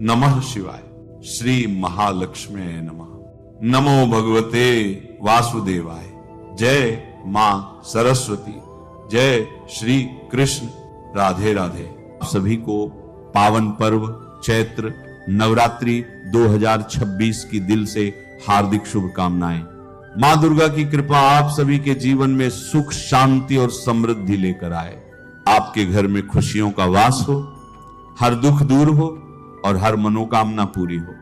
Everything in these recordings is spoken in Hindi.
नमः शिवाय। श्री महालक्ष्मी नमः। नमो भगवते वासुदेवाय। जय मां सरस्वती। जय श्री कृष्ण। राधे राधे। आप सभी को पावन पर्व चैत्र नवरात्रि 2026 की दिल से हार्दिक शुभकामनाएं। मां दुर्गा की कृपा आप सभी के जीवन में सुख शांति और समृद्धि लेकर आए। आपके घर में खुशियों का वास हो, हर दुख दूर हो और हर मनोकामना पूरी हो।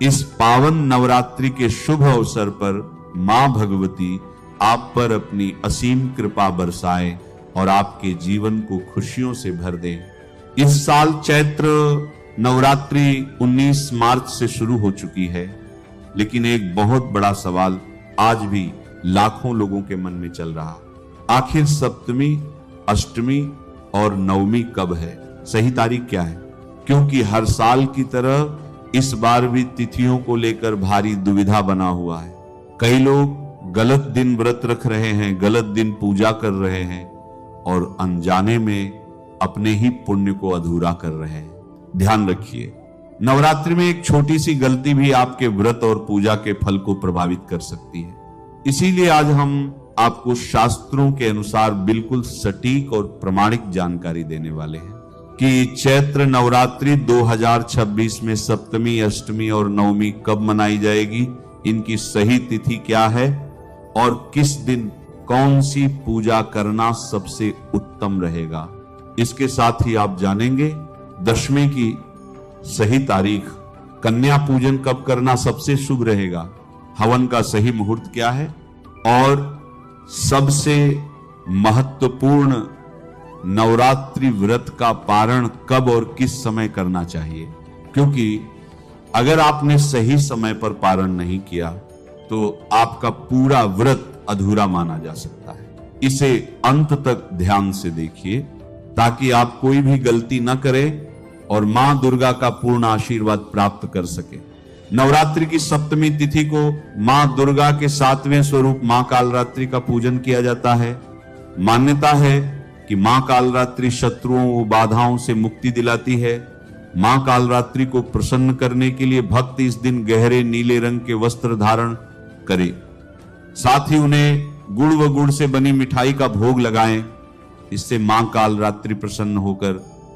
इस पावन नवरात्रि के शुभ अवसर पर मां भगवती आप पर अपनी असीम कृपा बरसाए और आपके जीवन को खुशियों से भर दे। इस साल चैत्र नवरात्रि 19 मार्च से शुरू हो चुकी है, लेकिन एक बहुत बड़ा सवाल आज भी लाखों लोगों के मन में चल रहा, आखिर सप्तमी, अष्टमी और नवमी कब है? सही तारीख क्या है? क्योंकि हर साल की तरह इस बार भी तिथियों को लेकर भारी दुविधा बना हुआ है। कई लोग गलत दिन व्रत रख रहे हैं, गलत दिन पूजा कर रहे हैं और अनजाने में अपने ही पुण्य को अधूरा कर रहे हैं। ध्यान रखिए, नवरात्रि में एक छोटी सी गलती भी आपके व्रत और पूजा के फल को प्रभावित कर सकती है। इसीलिए आज हम आपको शास्त्रों के अनुसार बिल्कुल सटीक और प्रमाणिक जानकारी देने वाले हैं कि चैत्र नवरात्रि 2026 में सप्तमी, अष्टमी और नवमी कब मनाई जाएगी, इनकी सही तिथि क्या है और किस दिन कौन सी पूजा करना सबसे उत्तम रहेगा। इसके साथ ही आप जानेंगे दशमी की सही तारीख, कन्या पूजन कब करना सबसे शुभ रहेगा, हवन का सही मुहूर्त क्या है और सबसे महत्वपूर्ण नवरात्रि व्रत का पारण कब और किस समय करना चाहिए। क्योंकि अगर आपने सही समय पर पारण नहीं किया तो आपका पूरा व्रत अधूरा माना जा सकता है। इसे अंत तक ध्यान से देखिए ताकि आप कोई भी गलती न करें और मां दुर्गा का पूर्ण आशीर्वाद प्राप्त कर सके। नवरात्रि की सप्तमी तिथि को मां दुर्गा के 7वें स्वरूप मां कालरात्रि का पूजन किया जाता है। मान्यता है कि मां कालरात्रि शत्रुओं व बाधाओं से मुक्ति दिलाती है। मां कालरात्रि को प्रसन्न करने के लिए भक्त इस दिन गहरे नीले रंग के वस्त्र धारण करें, साथ ही उन्हें गुड़ व गुड़ से बनी मिठाई का भोग लगाएं। इससे मां कालरात्रि प्रसन्न होकर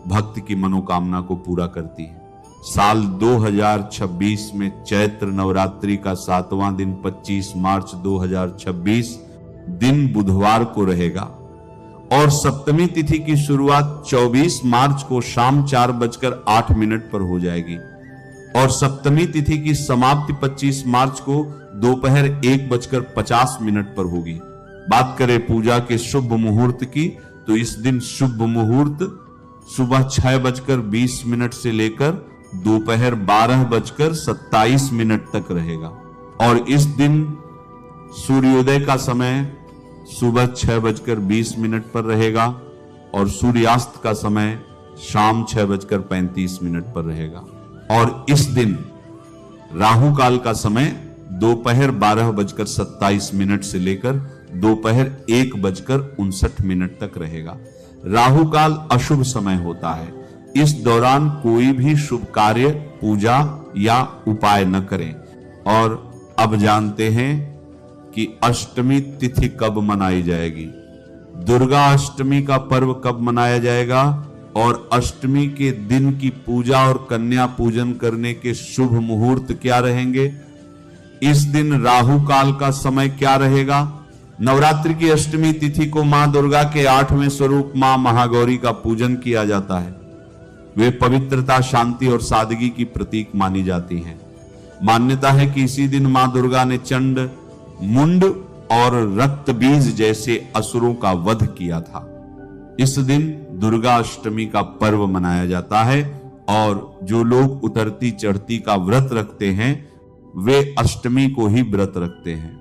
भक्त की मनोकामना को पूरा करती है। साल 2026 में चैत्र नवरात्रि का 7वां दिन 25 मार्च 2026 दिन बुधवार को रहेगा और सप्तमी तिथि की शुरुआत 24 मार्च को शाम 4:08 पर हो जाएगी और सप्तमी तिथि की समाप्ति 25 मार्च को दोपहर 1:50 पर होगी। बात करें पूजा के शुभ मुहूर्त की तो इस दिन शुभ मुहूर्त सुबह 6:20 से लेकर दोपहर 12:27 तक रहेगा और इस दिन सूर्योदय का समय सुबह 6:20 पर रहेगा और सूर्यास्त का समय शाम 6:35 पर रहेगा और इस दिन राहु काल का समय दोपहर 12:27 से लेकर दोपहर 1:59 तक रहेगा। राहु काल अशुभ समय होता है। इस दौरान कोई भी शुभ कार्य, पूजा या उपाय न करें। और अब जानते हैं कि अष्टमी तिथि कब मनाई जाएगी, दुर्गा अष्टमी का पर्व कब मनाया जाएगा और अष्टमी के दिन की पूजा और कन्या पूजन करने के शुभ मुहूर्त क्या रहेंगे। इस दिन राहु काल का समय क्या रहेगा। नवरात्रि की अष्टमी तिथि को मां दुर्गा के 8वें स्वरूप मां महागौरी का पूजन किया जाता है। वे पवित्रता, शांति और सादगी की प्रतीक मानी जाती हैं। मान्यता है कि इसी दिन मां दुर्गा ने चंड, मुंड और रक्त बीज जैसे असुरों का वध किया था। इस दिन दुर्गा अष्टमी का पर्व मनाया जाता है और जो लोग उतरती चढ़ती का व्रत रखते हैं वे अष्टमी को ही व्रत रखते हैं।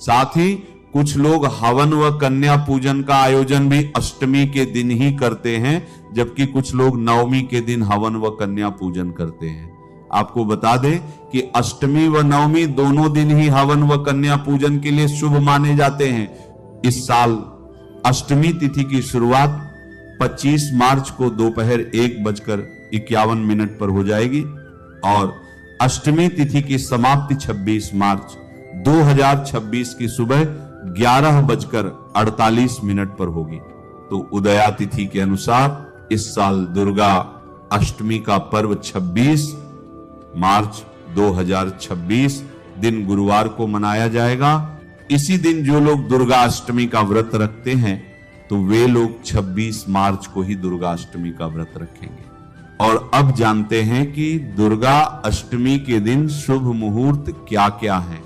साथ ही कुछ लोग हवन व कन्या पूजन का आयोजन भी अष्टमी के दिन ही करते हैं, जबकि कुछ लोग नवमी के दिन हवन व कन्या पूजन करते हैं। आपको बता दें कि अष्टमी व नवमी दोनों दिन ही हवन व कन्या पूजन के लिए शुभ माने जाते हैं। इस साल अष्टमी तिथि की शुरुआत 25 मार्च को दोपहर 1:51 पर हो जाएगी और अष्टमी तिथि की समाप्ति 26 मार्च 2026 की सुबह 11:48 पर होगी। तो उदया तिथि के अनुसार इस साल दुर्गा अष्टमी का पर्व 26 मार्च 2026 दिन गुरुवार को मनाया जाएगा। इसी दिन जो लोग दुर्गा अष्टमी का व्रत रखते हैं तो वे लोग 26 मार्च को ही दुर्गा अष्टमी का व्रत रखेंगे। और अब जानते हैं कि दुर्गा अष्टमी के दिन शुभ मुहूर्त क्या क्या है।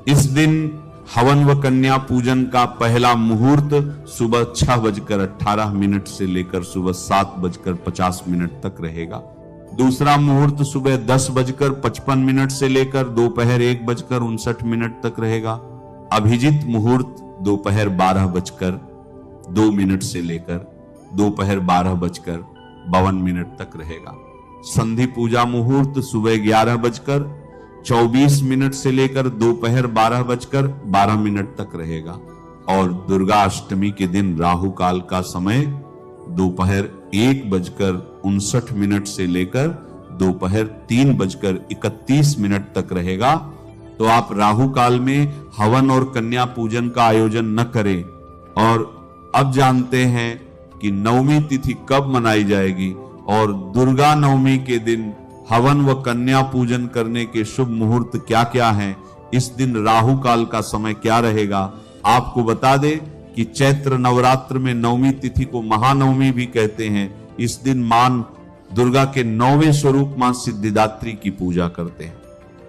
इस दिन हवन व कन्या पूजन का पहला मुहूर्त सुबह 6:18 से लेकर सुबह 7:50 तक रहेगा। दूसरा मुहूर्त सुबह 10:55 से लेकर दोपहर 1:59 तक रहेगा। अभिजित मुहूर्त दोपहर 12:02 से लेकर दोपहर 12:52 तक रहेगा। संधि पूजा मुहूर्त सुबह 11:24 से लेकर दोपहर 12:12 तक रहेगा। और दुर्गा अष्टमी के दिन राहु काल का समय दोपहर 1:59 से लेकर दोपहर 3:31 तक रहेगा। तो आप राहु काल में हवन और कन्या पूजन का आयोजन न करें। और अब जानते हैं कि नवमी तिथि कब मनाई जाएगी और दुर्गा नवमी के दिन हवन व कन्या पूजन करने के शुभ मुहूर्त क्या क्या हैं। इस दिन राहु काल का समय क्या रहेगा। आपको बता दें कि चैत्र नवरात्र में नवमी तिथि को महानवमी भी कहते हैं। इस दिन मां दुर्गा के 9वें स्वरूप मां सिद्धिदात्री की पूजा करते हैं।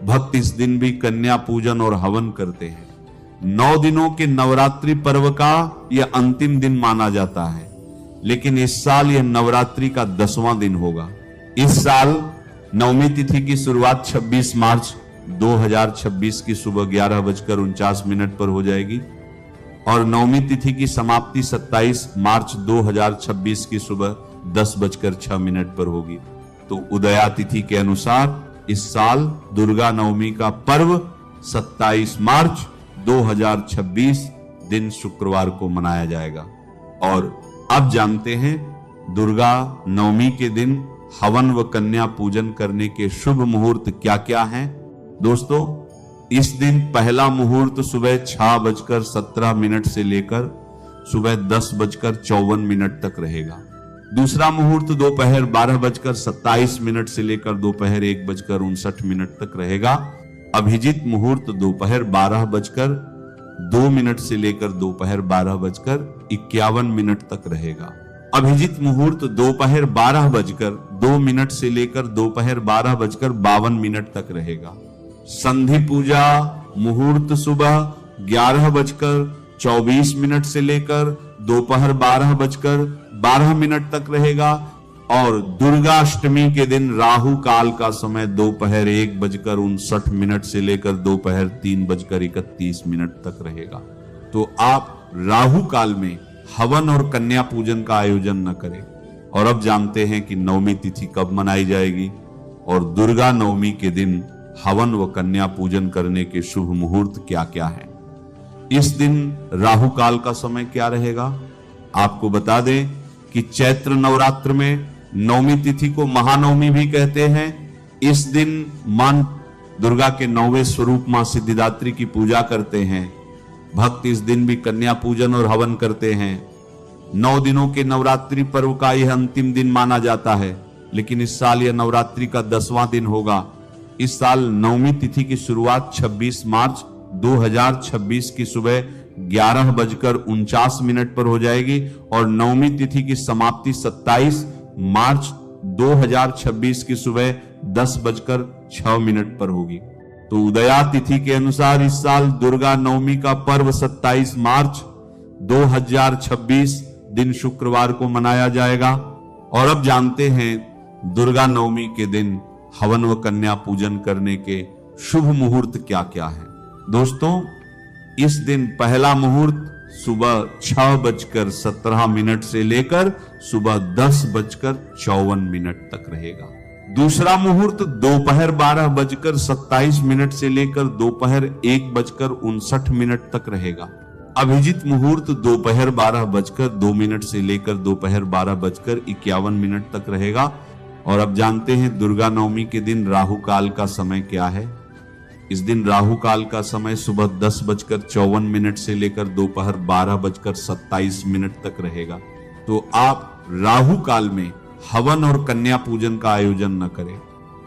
भक्त इस दिन भी कन्या पूजन और हवन करते हैं। 9 दिनों के नवरात्रि पर्व का यह अंतिम दिन माना जाता है, लेकिन इस साल यह नवरात्रि का 10वां दिन होगा। इस साल नवमी तिथि की शुरुआत 26 मार्च 2026 की सुबह 11:49 पर हो जाएगी और नवमी तिथि की समाप्ति 27 मार्च 2026 की सुबह 10:06 पर होगी। तो उदया तिथि के अनुसार इस साल दुर्गा नवमी का पर्व 27 मार्च 2026 दिन शुक्रवार को मनाया जाएगा। और अब जानते हैं दुर्गा नवमी के दिन हवन व कन्या पूजन करने के शुभ मुहूर्त क्या क्या हैं। दोस्तों, इस दिन पहला मुहूर्त सुबह 6:17 से लेकर सुबह 10:54 तक रहेगा। दूसरा मुहूर्त दोपहर 12:27 से लेकर दोपहर 1:59 तक रहेगा। अभिजित मुहूर्त दोपहर 12:02 से लेकर दोपहर 12:51 तक रहेगा। अभिजित मुहूर्त दोपहर 12:02 से लेकर दोपहर 12:52 तक रहेगा। संधि पूजा मुहूर्त सुबह 11:24 से लेकर दोपहर 12:12 तक रहेगा। और दुर्गा अष्टमी के दिन राहु काल का समय दोपहर 1:59 से लेकर दोपहर 3:31 तक रहेगा। तो आप राहु काल में हवन और कन्या पूजन का आयोजन न करें। और अब जानते हैं कि नवमी तिथि कब मनाई जाएगी और दुर्गा नवमी के दिन हवन व कन्या पूजन करने के शुभ मुहूर्त क्या क्या हैं। इस दिन राहु काल का समय क्या रहेगा। आपको बता दें कि चैत्र नवरात्र में नवमी तिथि को महानवमी भी कहते हैं। इस दिन मां दुर्गा के 9वें स्वरूप मां सिद्धिदात्री की पूजा करते हैं। भक्त इस दिन भी कन्या पूजन और हवन करते हैं। 9 दिनों के नवरात्रि पर्व का यह अंतिम दिन माना जाता है, लेकिन इस साल यह नवरात्रि का 10वां दिन होगा। इस साल नवमी तिथि की शुरुआत 26 मार्च 2026 की सुबह 11:49 पर हो जाएगी और नवमी तिथि की समाप्ति 27 मार्च 2026 की सुबह 10:06 पर होगी। तो उदया तिथि के अनुसार इस साल दुर्गा नवमी का पर्व 27 मार्च 2026 दिन शुक्रवार को मनाया जाएगा। और अब जानते हैं दुर्गा नवमी के दिन हवन व कन्या पूजन करने के शुभ मुहूर्त क्या क्या है। दोस्तों, इस दिन पहला मुहूर्त सुबह 6:17 से लेकर सुबह 10:54 तक रहेगा। दूसरा मुहूर्त दोपहर 12:27 से लेकर दोपहर 1:59 तक रहेगा। अभिजित मुहूर्त दोपहर 12:02 से लेकर दोपहर 12:51 तक रहेगा। और अब जानते हैं दुर्गा नवमी के दिन राहु काल का समय क्या है। इस दिन राहु काल का समय सुबह 10:54 से लेकर दोपहर 12:27 तक रहेगा। तो आप राहु काल में हवन और कन्या पूजन का आयोजन न करें।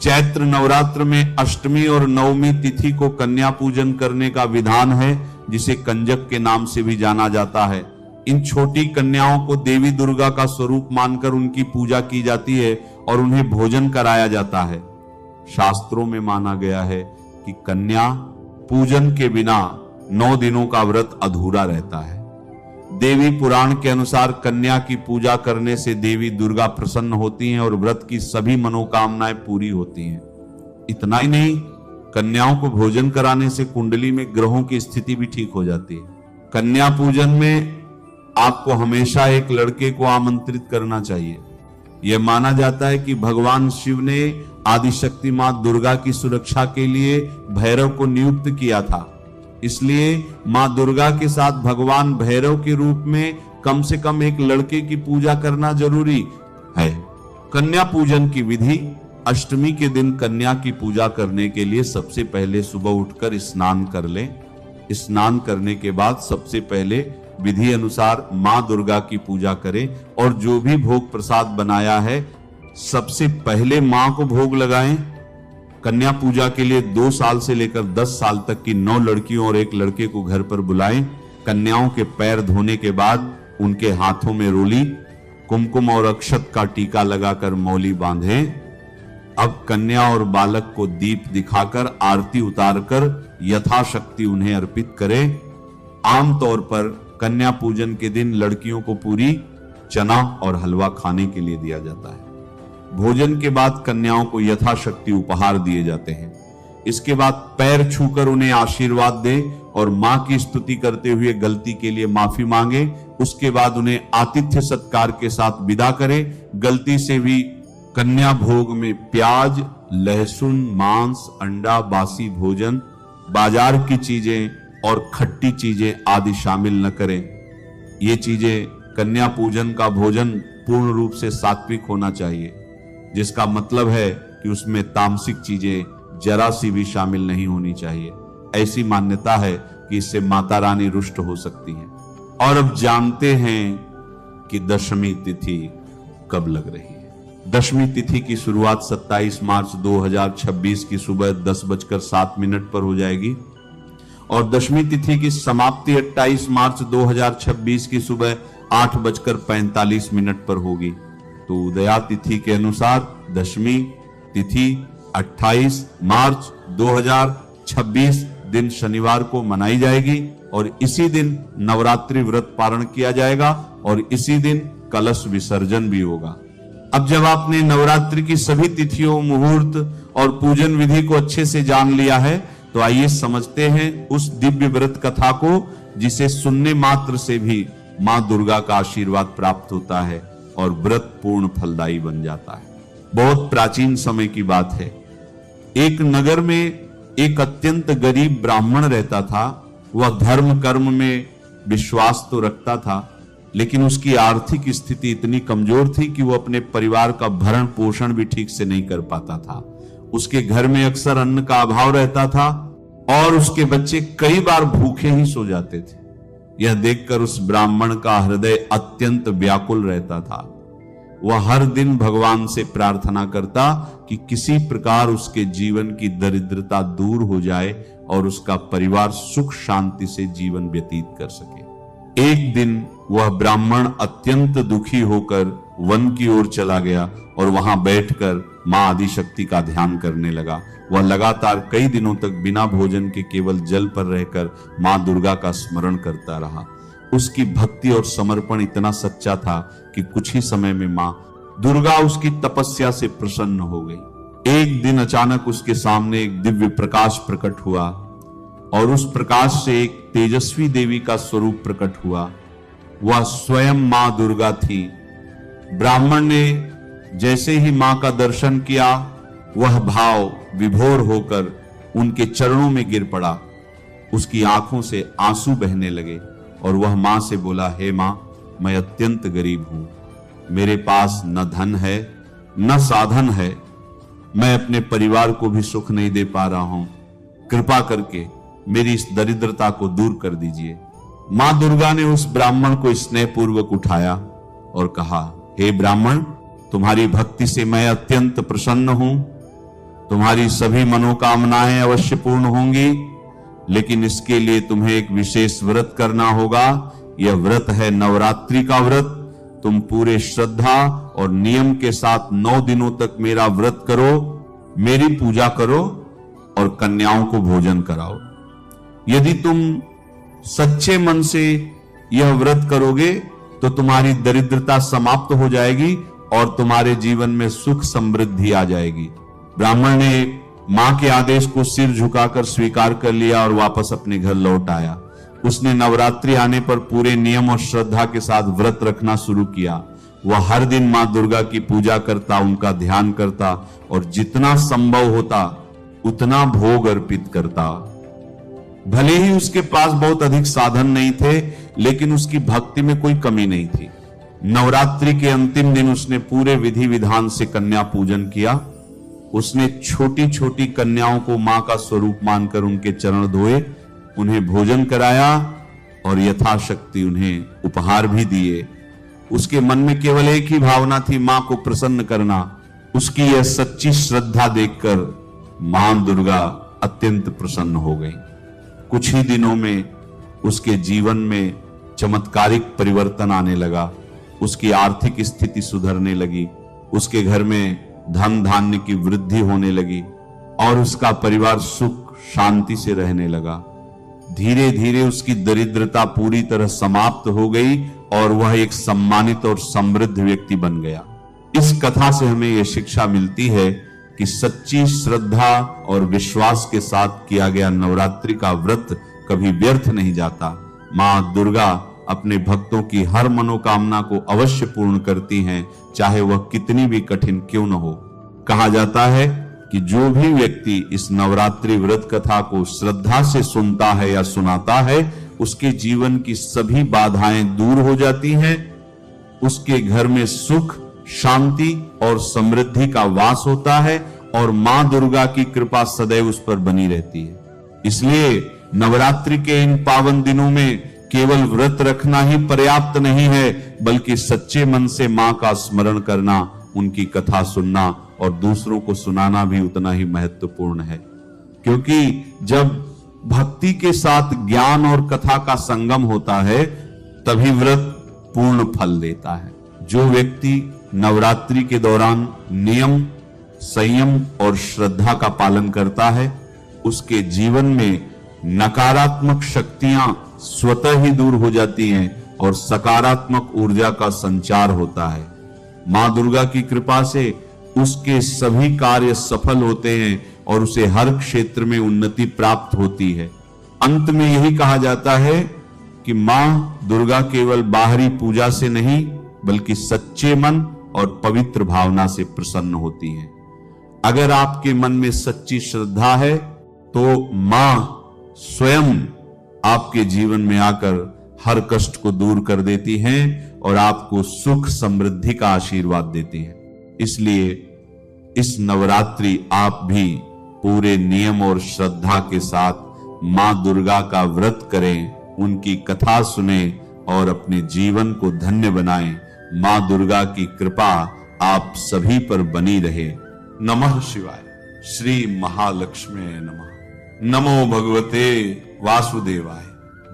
चैत्र नवरात्र में अष्टमी और नवमी तिथि को कन्या पूजन करने का विधान है, जिसे कंजक के नाम से भी जाना जाता है। इन छोटी कन्याओं को देवी दुर्गा का स्वरूप मानकर उनकी पूजा की जाती है और उन्हें भोजन कराया जाता है। शास्त्रों में माना गया है कि कन्या पूजन के बिना 9 दिनों का व्रत अधूरा रहता है। देवी पुराण के अनुसार कन्या की पूजा करने से देवी दुर्गा प्रसन्न होती हैं और व्रत की सभी मनोकामनाएं पूरी होती हैं। इतना ही नहीं, कन्याओं को भोजन कराने से कुंडली में ग्रहों की स्थिति भी ठीक हो जाती है। कन्या पूजन में आपको हमेशा एक लड़के को आमंत्रित करना चाहिए। यह माना जाता है कि भगवान शिव ने आदिशक्ति मां दुर्गा की सुरक्षा के लिए भैरव को नियुक्त किया था। इसलिए मां दुर्गा के साथ भगवान भैरव के रूप में कम से कम एक लड़के की पूजा करना जरूरी है। कन्या पूजन की विधि: अष्टमी के दिन कन्या की पूजा करने के लिए सबसे पहले सुबह उठकर स्नान कर लें। स्नान करने के बाद सबसे पहले विधि अनुसार मां दुर्गा की पूजा करें और जो भी भोग प्रसाद बनाया है सबसे पहले मां को भोग लगाएं। कन्या पूजा के लिए 2 साल से लेकर 10 साल तक की 9 लड़कियों और 1 लड़के को घर पर बुलाएं। कन्याओं के पैर धोने के बाद उनके हाथों में रोली, कुमकुम और अक्षत का टीका लगाकर मौली बांधें। अब कन्या और बालक को दीप दिखाकर आरती उतारकर यथाशक्ति उन्हें अर्पित करें। आमतौर पर कन्या पूजन के दिन लड़कियों को पूरी, चना और हलवा खाने के लिए दिया जाता है। भोजन के बाद कन्याओं को यथाशक्ति उपहार दिए जाते हैं। इसके बाद पैर छूकर उन्हें आशीर्वाद दें और मां की स्तुति करते हुए गलती के लिए माफी मांगे। उसके बाद उन्हें आतिथ्य सत्कार के साथ विदा करें। गलती से भी कन्या भोग में प्याज, लहसुन, मांस, अंडा, बासी भोजन, बाजार की चीजें और खट्टी चीजें आदि शामिल न करें। ये चीजें, कन्या पूजन का भोजन पूर्ण रूप से सात्विक होना चाहिए, जिसका मतलब है कि उसमें तामसिक चीजें जरा सी भी शामिल नहीं होनी चाहिए। ऐसी मान्यता है कि इससे माता रानी रुष्ट हो सकती हैं। और अब जानते हैं कि दशमी तिथि कब लग रही है। दशमी तिथि की शुरुआत 27 मार्च 2026 की सुबह 10:07 पर हो जाएगी और दशमी तिथि की समाप्ति 28 मार्च 2026 की सुबह 8:45 पर होगी। तो उदया तिथि के अनुसार दशमी तिथि 28 मार्च 2026 दिन शनिवार को मनाई जाएगी और इसी दिन नवरात्रि व्रत पारण किया जाएगा और इसी दिन कलश विसर्जन भी होगा। अब जब आपने नवरात्रि की सभी तिथियों, मुहूर्त और पूजन विधि को अच्छे से जान लिया है, तो आइए समझते हैं उस दिव्य व्रत कथा को, जिसे सुनने मात्र से भी मां दुर्गा का आशीर्वाद प्राप्त होता है और व्रत पूर्ण फलदायी बन जाता है। बहुत प्राचीन समय की बात है। एक नगर में एक अत्यंत गरीब ब्राह्मण रहता था। वह धर्म कर्म में विश्वास तो रखता था, लेकिन उसकी आर्थिक स्थिति इतनी कमजोर थी कि वह अपने परिवार का भरण पोषण भी ठीक से नहीं कर पाता था। उसके घर में अक्सर अन्न का अभाव रहता था और उसके बच्चे कई बार भूखे ही सो जाते थे। यह देखकर उस ब्राह्मण का हृदय अत्यंत व्याकुल रहता था। वह हर दिन भगवान से प्रार्थना करता कि किसी प्रकार उसके जीवन की दरिद्रता दूर हो जाए और उसका परिवार सुख शांति से जीवन व्यतीत कर सके। एक दिन वह ब्राह्मण अत्यंत दुखी होकर वन की ओर चला गया और वहां बैठकर मां आदिशक्ति का ध्यान करने लगा। वह लगातार कई दिनों तक बिना भोजन के केवल जल पर रहकर मां दुर्गा का स्मरण करता रहा। उसकी भक्ति और समर्पण इतना सच्चा था कि कुछ ही समय में मां दुर्गा उसकी तपस्या से प्रसन्न हो गई। एक दिन अचानक उसके सामने एक दिव्य प्रकाश प्रकट हुआ और उस प्रकाश से एक तेजस्वी देवी का स्वरूप प्रकट हुआ। वह स्वयं मां दुर्गा थी। ब्राह्मण ने जैसे ही मां का दर्शन किया, वह भाव विभोर होकर उनके चरणों में गिर पड़ा। उसकी आंखों से आंसू बहने लगे और वह मां से बोला, हे मां, मैं अत्यंत गरीब हूं। मेरे पास न धन है, न साधन है, मैं अपने परिवार को भी सुख नहीं दे पा रहा हूं, कृपा करके मेरी इस दरिद्रता को दूर कर दीजिए। मां दुर्गा ने उस ब्राह्मण को स्नेहपूर्वक उठाया और कहा, हे ब्राह्मण, तुम्हारी भक्ति से मैं अत्यंत प्रसन्न हूं, तुम्हारी सभी मनोकामनाएं अवश्य पूर्ण होंगी, लेकिन इसके लिए तुम्हें एक विशेष व्रत करना होगा। यह व्रत है नवरात्रि का व्रत। तुम पूरे श्रद्धा और नियम के साथ 9 दिनों तक मेरा व्रत करो, मेरी पूजा करो और कन्याओं को भोजन कराओ। यदि तुम सच्चे मन से यह व्रत करोगे तो तुम्हारी दरिद्रता समाप्त हो जाएगी और तुम्हारे जीवन में सुख समृद्धि आ जाएगी। ब्राह्मण ने मां के आदेश को सिर झुकाकर स्वीकार कर लिया और वापस अपने घर लौट आया। उसने नवरात्रि आने पर पूरे नियम और श्रद्धा के साथ व्रत रखना शुरू किया। वह हर दिन मां दुर्गा की पूजा करता, उनका ध्यान करता और जितना संभव होता उतना भोग अर्पित करता। भले ही उसके पास बहुत अधिक साधन नहीं थे, लेकिन उसकी भक्ति में कोई कमी नहीं थी। नवरात्रि के अंतिम दिन उसने पूरे विधि विधान से कन्या पूजन किया। उसने छोटी छोटी कन्याओं को मां का स्वरूप मानकर उनके चरण धोए, उन्हें भोजन कराया और यथाशक्ति उन्हें उपहार भी दिए। उसके मन में केवल एक ही भावना थी, मां को प्रसन्न करना। उसकी यह सच्ची श्रद्धा देखकर मां दुर्गा अत्यंत प्रसन्न हो गई। कुछ ही दिनों में उसके जीवन में चमत्कारिक परिवर्तन आने लगा। उसकी आर्थिक स्थिति सुधरने लगी, उसके घर में धन धान्य की वृद्धि होने लगी और उसका परिवार सुख शांति से रहने लगा। धीरे धीरे उसकी दरिद्रता पूरी तरह समाप्त हो गई और वह एक सम्मानित और समृद्ध व्यक्ति बन गया। इस कथा से हमें यह शिक्षा मिलती है कि सच्ची श्रद्धा और विश्वास के साथ किया गया नवरात्रि का व्रत कभी व्यर्थ नहीं जाता। मां दुर्गा अपने भक्तों की हर मनोकामना को अवश्य पूर्ण करती हैं, चाहे वह कितनी भी कठिन क्यों न हो। कहा जाता है कि जो भी व्यक्ति इस नवरात्रि व्रत कथा को श्रद्धा से सुनता है या सुनाता है, उसके जीवन की सभी बाधाएं दूर हो जाती हैं, उसके घर में सुख, शांति और समृद्धि का वास होता है और मां दुर्गा की कृपा सदैव उस पर बनी रहती है। इसलिए नवरात्रि के इन पावन दिनों में केवल व्रत रखना ही पर्याप्त नहीं है, बल्कि सच्चे मन से मां का स्मरण करना, उनकी कथा सुनना और दूसरों को सुनाना भी उतना ही महत्वपूर्ण है। क्योंकि जब भक्ति के साथ ज्ञान और कथा का संगम होता है, तभी व्रत पूर्ण फल देता है। जो व्यक्ति नवरात्रि के दौरान नियम, संयम और श्रद्धा का पालन करता है, उसके जीवन में नकारात्मक शक्तियां स्वतः ही दूर हो जाती हैं और सकारात्मक ऊर्जा का संचार होता है। मां दुर्गा की कृपा से उसके सभी कार्य सफल होते हैं और उसे हर क्षेत्र में उन्नति प्राप्त होती है। अंत में यही कहा जाता है कि मां दुर्गा केवल बाहरी पूजा से नहीं, बल्कि सच्चे मन और पवित्र भावना से प्रसन्न होती है। अगर आपके मन में सच्ची श्रद्धा है तो मां स्वयं आपके जीवन में आकर हर कष्ट को दूर कर देती हैं और आपको सुख समृद्धि का आशीर्वाद देती हैं। इसलिए इस नवरात्रि आप भी पूरे नियम और श्रद्धा के साथ मां दुर्गा का व्रत करें, उनकी कथा सुने और अपने जीवन को धन्य बनाएं। मां दुर्गा की कृपा आप सभी पर बनी रहे। नमः शिवाय। श्री महालक्ष्मी नमः। नमो भगवते वासुदेवाय।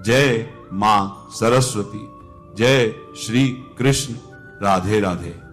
जय मां सरस्वती। जय श्री कृष्ण। राधे राधे।